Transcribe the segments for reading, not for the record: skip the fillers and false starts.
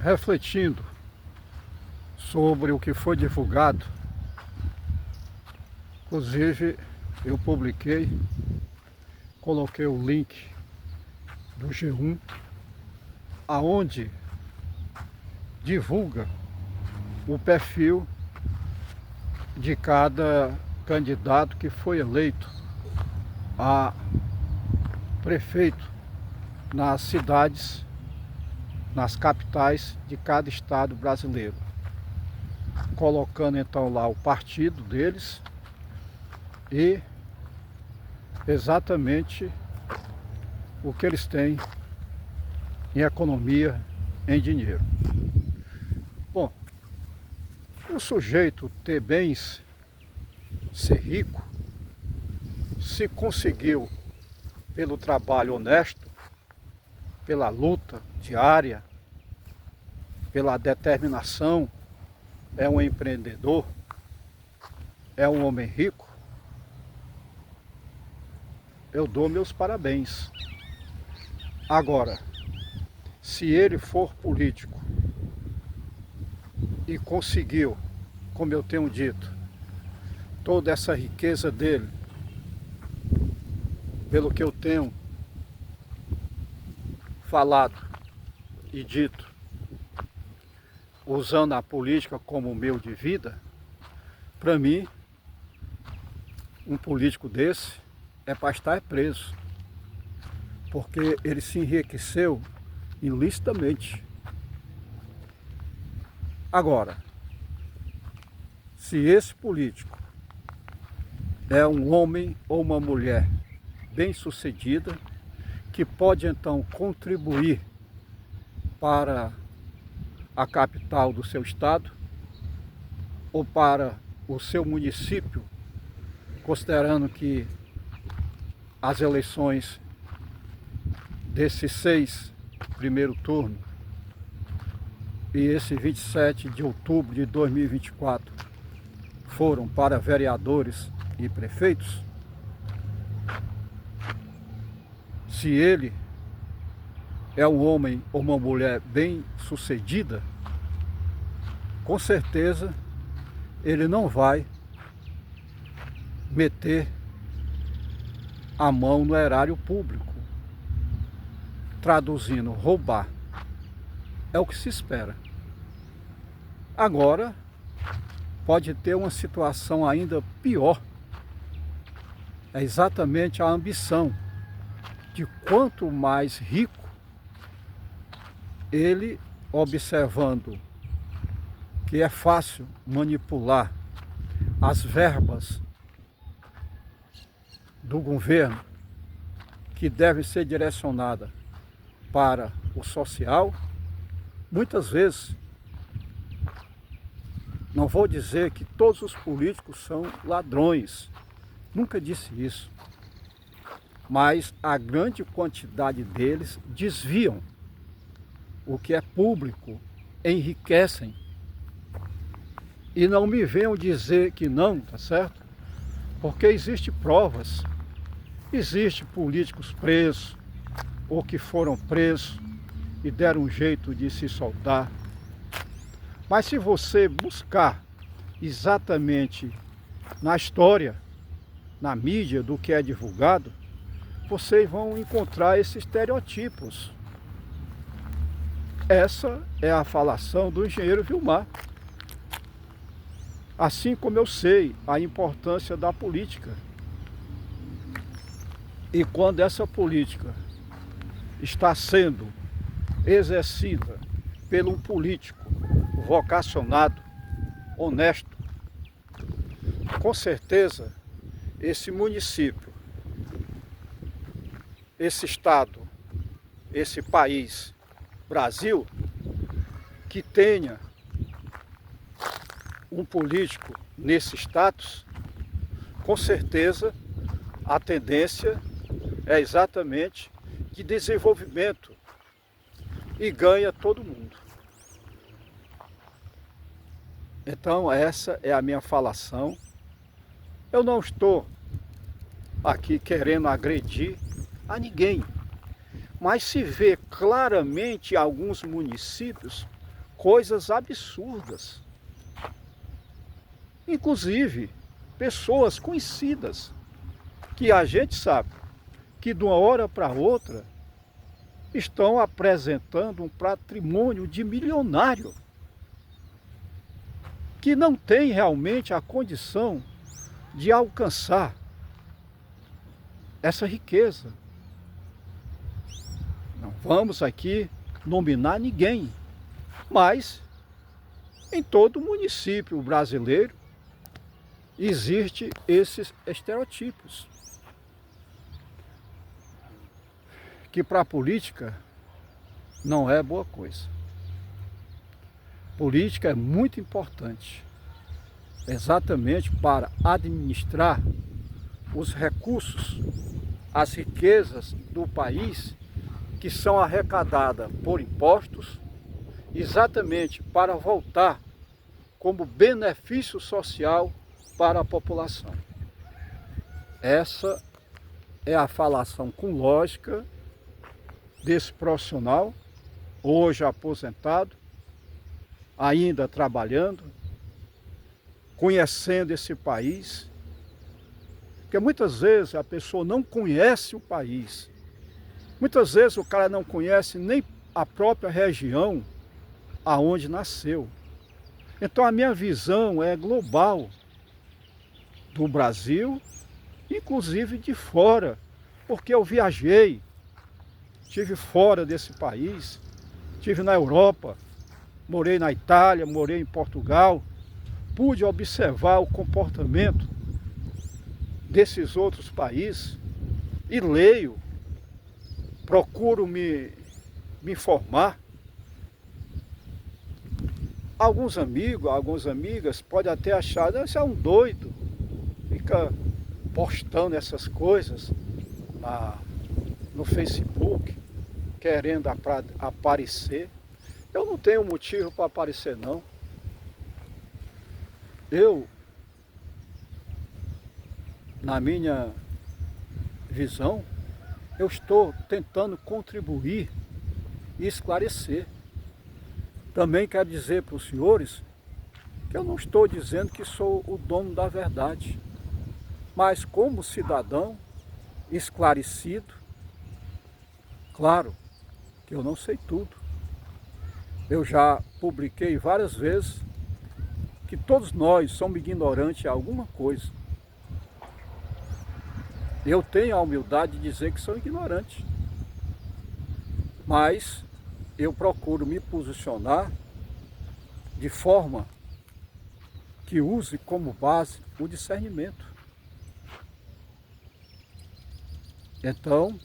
refletindo sobre o que foi divulgado. Inclusive, eu publiquei, coloquei o link do G1, aonde divulga o perfil de cada candidato que foi eleito a prefeito nas cidades, nas capitais de cada estado brasileiro, colocando então lá o partido deles e exatamente o que eles têm em economia, em dinheiro. Bom, o sujeito ter bens, ser rico, se conseguiu pelo trabalho honesto, pela luta diária, pela determinação, é um empreendedor, é um homem rico, eu dou meus parabéns. Agora, se ele for político e conseguiu, como eu tenho dito, toda essa riqueza dele, pelo que eu tenho falado e dito, usando a política como meio de vida, para mim, um político desse é para estar preso, porque ele se enriqueceu ilicitamente. Agora, se esse político é um homem ou uma mulher bem-sucedida, que pode então contribuir para a capital do seu estado ou para o seu município, considerando que as eleições desses 6 primeiro turno e esse 27 de outubro de 2024 foram para vereadores e prefeitos, se ele é um homem ou uma mulher bem-sucedida, com certeza ele não vai meter a mão no erário público, traduzindo, roubar. É o que se espera. Agora, pode ter uma situação ainda pior. É exatamente a ambição de quanto mais rico ele, observando que é fácil manipular as verbas do governo que devem ser direcionadas para o social, muitas vezes, não vou dizer que todos os políticos são ladrões, nunca disse isso, mas a grande quantidade deles desviam o que é público, enriquecem. E não me venham dizer que não, tá certo? Porque existem provas, existem políticos presos, ou que foram presos e deram um jeito de se soltar. Mas se você buscar exatamente na história, na mídia do que é divulgado, vocês vão encontrar esses estereotipos. Essa é a falação do engenheiro Vilmar. Assim como eu sei a importância da política. E quando essa política está sendo exercida por um político vocacionado, honesto, com certeza esse município, esse estado, esse país, Brasil, que tenha um político nesse status, com certeza a tendência é exatamente de desenvolvimento e ganha todo mundo. Então essa é a minha falação. Eu não estou aqui querendo agredir a ninguém, mas se vê claramente alguns municípios coisas absurdas. Inclusive, pessoas conhecidas, que a gente sabe que de uma hora para outra estão apresentando um patrimônio de milionário, que não tem realmente a condição de alcançar essa riqueza. Não vamos aqui nominar ninguém, mas em todo município brasileiro existem esses estereotipos, que para a política não é boa coisa. Política é muito importante, exatamente para administrar os recursos, as riquezas do país que são arrecadadas por impostos, exatamente para voltar como benefício social para a população. Essa é a falação com lógica desse profissional, hoje aposentado, ainda trabalhando, conhecendo esse país, porque muitas vezes a pessoa não conhece o país, muitas vezes o cara não conhece nem a própria região aonde nasceu. Então a minha visão é global do Brasil, inclusive de fora, porque eu viajei, estive fora desse país, estive na Europa, morei na Itália, morei em Portugal, pude observar o comportamento desses outros países e leio, procuro me informar. Alguns amigos, algumas amigas podem até achar, esse é um doido, fica postando essas coisas no Facebook, querendo aparecer. Eu não tenho motivo para aparecer, não. Eu, na minha visão, eu estou tentando contribuir e esclarecer. Também quero dizer para os senhores que eu não estou dizendo que sou o dono da verdade, mas como cidadão esclarecido, claro que eu não sei tudo. Eu já publiquei várias vezes que todos nós somos ignorantes em alguma coisa. Eu tenho a humildade de dizer que sou ignorante, mas eu procuro me posicionar de forma que use como base o discernimento. Então,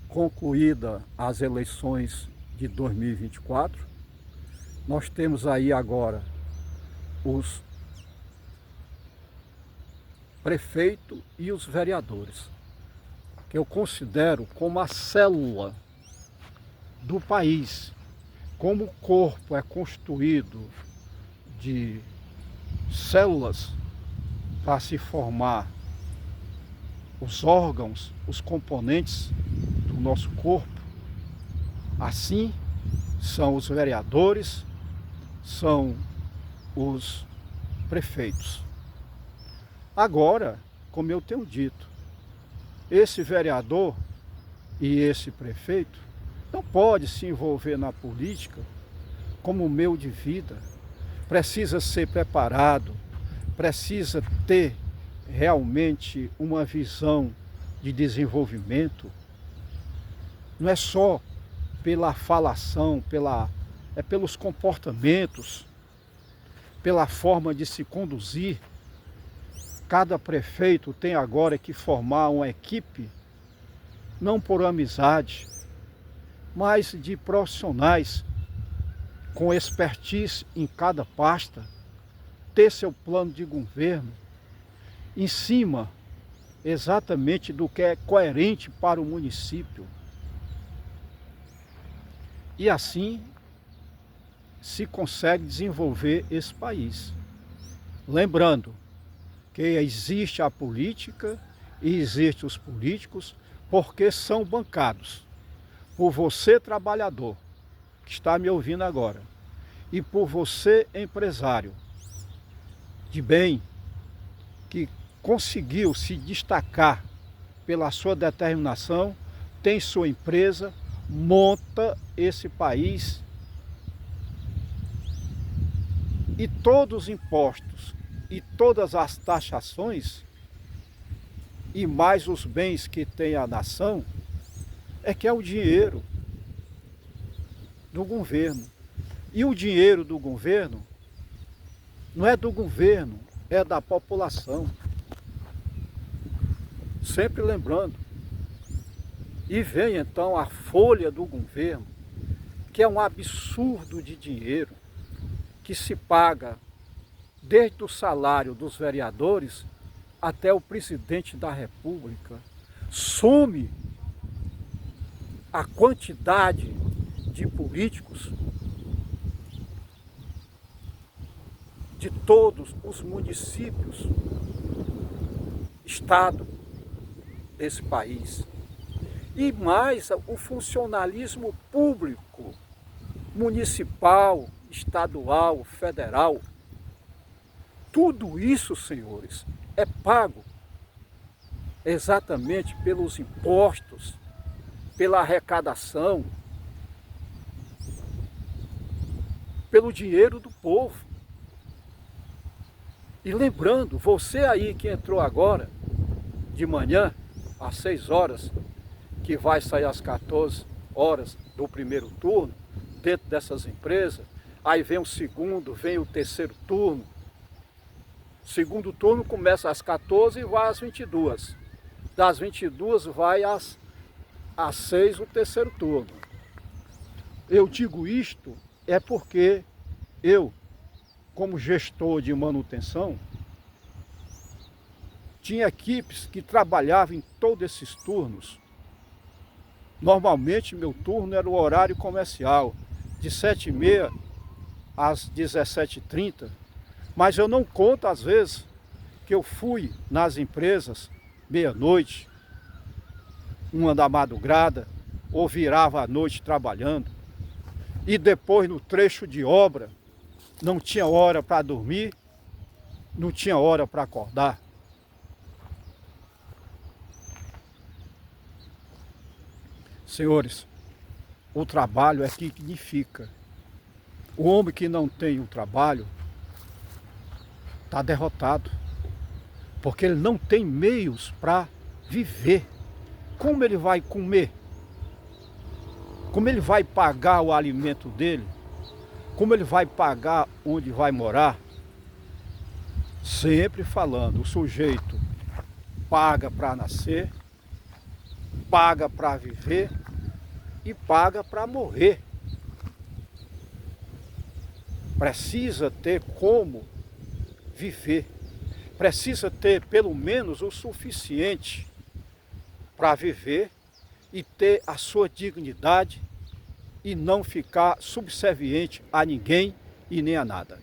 concluída as eleições de 2024, nós temos aí agora os prefeitos e os vereadores, que eu considero como a célula do país. Como o corpo é constituído de células para se formar os órgãos, os componentes do nosso corpo, assim são os vereadores, são os prefeitos. Agora, como eu tenho dito, esse vereador e esse prefeito não pode se envolver na política como meio de vida. Precisa ser preparado, precisa ter realmente uma visão de desenvolvimento. Não é só pela falação, é pelos comportamentos, pela forma de se conduzir. Cada prefeito tem agora que formar uma equipe, não por amizade, mas de profissionais com expertise em cada pasta, ter seu plano de governo em cima exatamente do que é coerente para o município. E assim se consegue desenvolver esse país. Lembrando que existe a política e existem os políticos porque são bancados por você, trabalhador, que está me ouvindo agora, e por você, empresário de bem, que conseguiu se destacar pela sua determinação, tem sua empresa, monta esse país e todos os impostos e todas as taxações e mais os bens que tem a nação, é que é o dinheiro do governo. E o dinheiro do governo não é do governo, é da população. Sempre lembrando. E vem então a folha do governo, que é um absurdo de dinheiro, que se paga desde o salário dos vereadores até o presidente da República. Some a quantidade de políticos de todos os municípios, estado desse país. E mais o funcionalismo público, municipal, estadual, federal. Tudo isso, senhores, é pago exatamente pelos impostos, pela arrecadação, pelo dinheiro do povo. E lembrando, você aí que entrou agora, de manhã, às 6 horas, que vai sair às 14 horas do primeiro turno, dentro dessas empresas, aí vem o segundo, vem o terceiro turno. O segundo turno começa às 14 e vai às 22. Das 22 vai às 6 o terceiro turno. Eu digo isto é porque eu, como gestor de manutenção, tinha equipes que trabalhavam em todos esses turnos. Normalmente meu turno era o horário comercial, de 7h30 às 17h30, mas eu não conto às vezes que eu fui nas empresas meia-noite, 1 da madrugada, ou virava à noite trabalhando, e depois no trecho de obra, não tinha hora para dormir, não tinha hora para acordar. Senhores, o trabalho é que dignifica. O homem que não tem um trabalho está derrotado, porque ele não tem meios para viver. Como ele vai comer? Como ele vai pagar o alimento dele? Como ele vai pagar onde vai morar? Sempre falando, o sujeito paga para nascer, paga para viver e paga para morrer. Precisa ter como viver, precisa ter pelo menos o suficiente para viver e ter a sua dignidade e não ficar subserviente a ninguém e nem a nada.